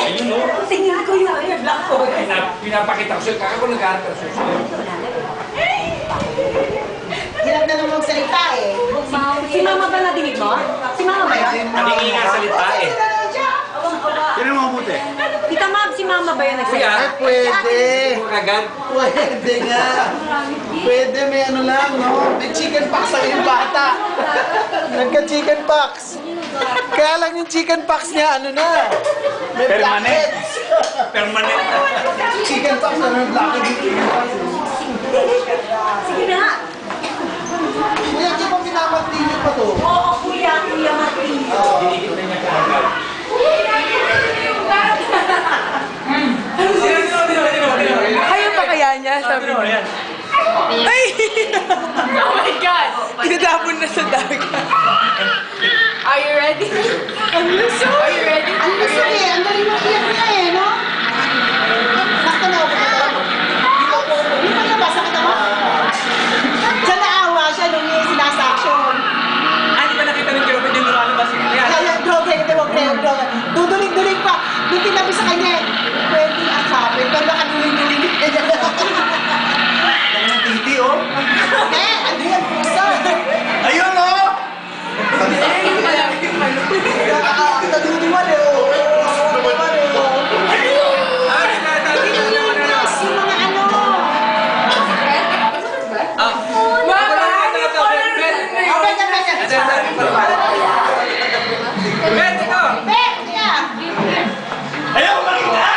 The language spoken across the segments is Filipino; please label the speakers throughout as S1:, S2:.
S1: Ayun, no?
S2: Tingin ko yung black ko.
S1: Pinapakita ko sa'yo. Kaka ko nag-aaral sa'yo.
S3: Hirap na nung magsalita eh.
S2: Si Mama ba nadinig mo? Si Mama ba yun?
S1: Nalingi nga salita eh.
S4: Sino mo mabuti?
S2: Tita Mab, si Mama ba yun nagsalita?
S4: Ay, pwede.
S1: Agad.
S4: Pwede nga. Pwede, may ano lang, no? May chicken pox ang yung bata. Nagka-chicken pox. Kaya lang yung chicken pox niya, ano na? May
S1: Permanent.
S4: blackheads.
S1: Permanent.
S4: Chicken pox na may blackheads yung chicken pox.
S2: Sige na.
S4: Kuya, di ba pinamantilyo pa to?
S2: Oo, Kuya Martin.
S1: Hinihintay niya ka agad.
S5: Kaya pa kaya niya? Sabi niya. Ay! Oh my God! Tinatapon na sa dagat. Are you ready? Ang luso! Are you ready?
S3: Ang gusto eh, ang galing mo iyak na eh, no? Sakto na ako na. Hindi pa nabasa kita mo? Siya naawa siya nung yung sinasaksyon.
S1: Di ba nakita ng girlfriend yung lumalabas yun?
S3: Kaya droge, hindi mo droge. Duduling-duling pa. Nung tinabi sa kanya, pwede ang sabi. Pero nakaduling-duling ka niya.
S4: Ang titi, oh.
S3: Eh, ano yan, pusa?
S4: Ayun, oh!
S3: Naduduwal eh, oh. Naduduwal eh, oh. Yung mga ano. Okay, Ben, kaya.
S1: Ayaw makita!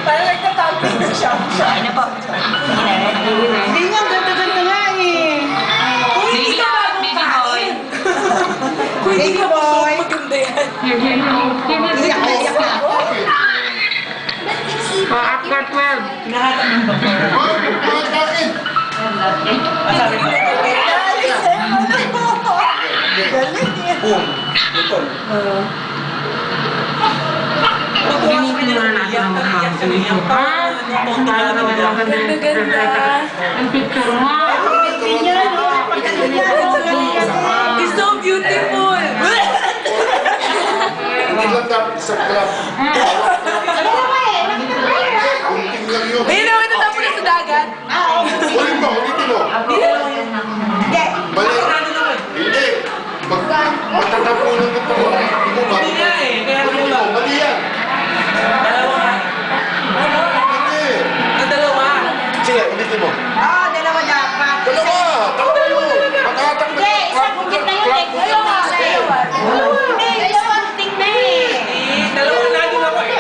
S5: Parang nagtatapos na siya.
S3: Hindi nga, ganda-ganda nga eh.
S5: Baby boy.
S3: Baby boy.
S5: Maganda yan.
S3: Iyak na, iyak na.
S1: Boom! Ito.
S5: Ganda-ganda. It's so beautiful.
S6: Hindi lang dapat sa club. Kunting lang yun.
S5: Ayun naman, natapos na sa dagat.
S6: Ulit mo, ulitin mo. Mali. Hindi. Magtatapunan ko pa. Hindi mo ba?
S1: Hindi nga eh. Kaya
S6: Ulitin mo, mali yan.
S1: Dalawa.
S6: Hindi.
S1: Ang dalawa.
S6: Sige, ulitin mo.
S3: Oo, dalawa dapat.
S6: Dalawa! Takbo yun! Makatakbo
S3: Hindi, isang bukit na yun eh. Dalawa. Hindi, dalawang ting na eh.
S1: Dalawa na din ako eh.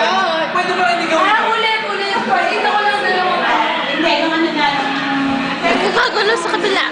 S1: Pwede ba hindi gawin ko?
S5: Ulit. Ito ko lang dalawa.
S3: Hindi, yung ano na lang.
S5: Nagkakagulo sa kabila.